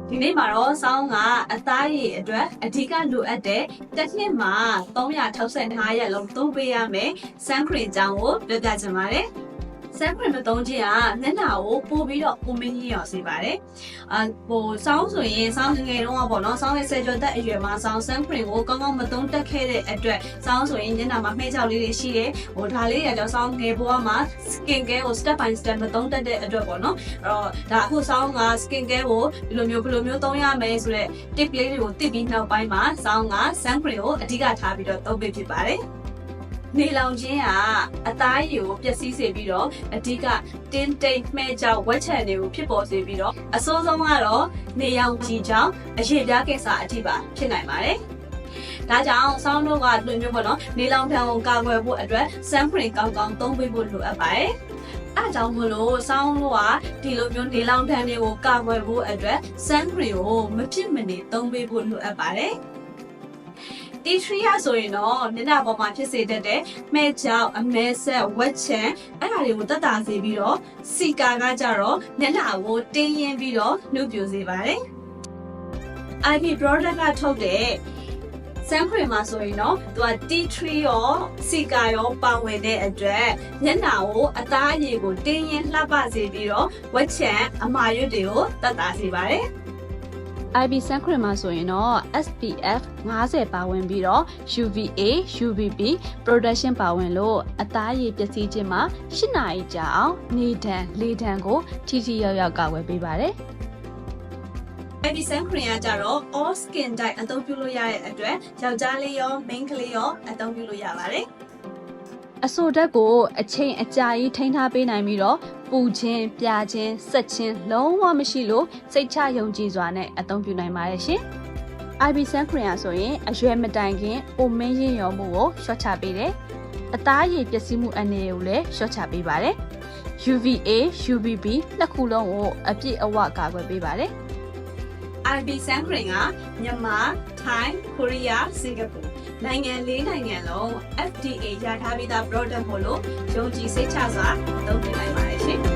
ဒီနေ့မှာတော့ဆောင်းကအသားရည်အတွက်အဓိကလိုအပ်တဲ့တစ်နှစ်မှာ365ရက်လုံးသုံးပေးရမယ်ဆန်ခရင်ကြောင်းကိုပြောပြချင်ပါတယ်ဆန်ခရင်မသုံးခြင်းကမျက်နှာကိုပို့ပြီးတော့ပုံမင်းကြီးရောစေပါတယ်ဆောင်းဆိုရင်ဆောင်းငယ်တုန်းကပေါ့နော်ဆောင်းရဲ့ဆယ်ကျော်သက်အရွယ်မှာဆောင်းဆန်ခရင်ကိုကောင်းကောင်းမသုံးတက်ခဲ့တဲ့အတွက်ဆောင်းဆိုရင်မျက်နှာမှာမှဲချောက်လေးတွေရှိတယ်ဒါလေးတွေကြောင့်ဆောင်းငယ်ဘဝမှာ skin care ကို step by step မသုံးတက်တဲ့အတွက်ပေါ့နော်အဲ့တော့ဒါအခုဆောင်းက skin care ကိုဒီလိုမျိုးသုံးရမယ်ဆိုတဲ့ tip လေးတွေကိုသိပြီးနောက်ပိုင်းမှာဆောင်းကဆန်ခရင်ကိုအဓိကထားပြီးတော့သုံးပေးဖြစ်ပါတယ်နေလောင်ခြင်းကအသားရည်ကိုပျက်စီးစေပြီးတော့အဓိကတင်းတိမ်မှဲကြောင့်ဝက်ချန်တွေကိုဖြစ်ပေါ်စေပြီးတော့အဆိုးဆုံးကတော့နေရောင်ကြီးကြောင့်အရေပြားကိစ္စအထိပါဖြစ်နိုင်ပါတယ်။ဒါကြောင့်ဆောင်းတို့ကလူမျိုးပေါ့နော်နေလောင်ထံကိုကာကွယ်ဖို့အတွက်ဆန်ခရင်ကောင်းကောင်းသုံးပေးဖို့လိုအပ်ပါတယ်။အဲကြောင့်မလို့ဆောင်းတို့ကဒီလိုမျိုးနေလောင်ထံတွေကိုကာကွယ်ဖို့အတွက်ဆန်ခရင်ကိုမဖြစ်မနေသုံးပေးဖို့လိုအပ်ပါတယ်။ tea tree ဆိုရင်တော့မျက်နှာပေါ်မှာဖြစ်စေတတ်တဲ့မှဲချောက်အမဲဆက်ဝက်ချန်အဲ့ဒါတွေကိုတက်တာစေပြီးတော့စီကာကကြတော့မျက်နှာကိုတင်းရင်းပြီးတော့နှုတ်ပြစေပါတယ် IP product ကထုတ်တဲ့ဆန်ခရင်မှာဆိုရင်တော့သူက tea tree ရောစီကာရောပါဝင်တဲ့အတွက်မျက်နှာကိုအသားအရည်ကိုတင်းရင်းလှပစေပြီးတော့ဝက်ချန်အမာရွတ်တွေကိုတက်တာစေပါတယ်IB ဆန်ခရင်မှာဆိုရင်တော့ SPF 50ပါဝင်ပြီးတော့ UVA UVB protection ပါဝင်လို့အသားရည်ပျက်စီးခြင်းမှာ8နာရီကြာအောင်နေဒဏ်လေဒဏ်ကိုထိထိရောက်ရောက်ကာကွယ်ပေးပါတယ်။ IB ဆန်ခရင်ကကြတော့ all skin type အသုံးပြုလို့ရတဲ့အတွက်ယောက်ျားလေးရောမိန်းကလေးရောအသုံးပြုလို့ရပါတယ်အဆိုဓာတ်ကိုအချိန်အကြာကြီးထိန်းထားပေးနိုင်ပြီးတော့ပူခြင်းပြာခြင်းဆက်ခြင်းလုံးဝမရှိလို့စိတ်ချယုံကြည်စွာနဲ့အသုံးပြုနိုင်ပါတယ်ရှင်။ IB ဆန်ခရင်ဆိုရင်အရွယ်မတိုင်ခင်အိုမင်းရင်ရောမှုကိုလျှော့ချပေးတယ်။အသားရည်ပျက်စီးမှုအနေကိုလည်းလျှော့ချပေးပါတယ်။ UVA UVB နှစ်ခုလုံးကိုအပြည့်အဝကာကွယ်ပေးပါတယ်။ IB ဆန်ခရင်ကမြန်မာ၊ထိုင်း၊ကိုရီးယား၊စင်ကာပူနိုင်ငံ၄နိုင်ငံလုံး FDA ရထားပြီးသား product မို့လို့ယုံကြည်စိတ်ချစွာသုံးပြနိုင်ပါတယ်ရှင်။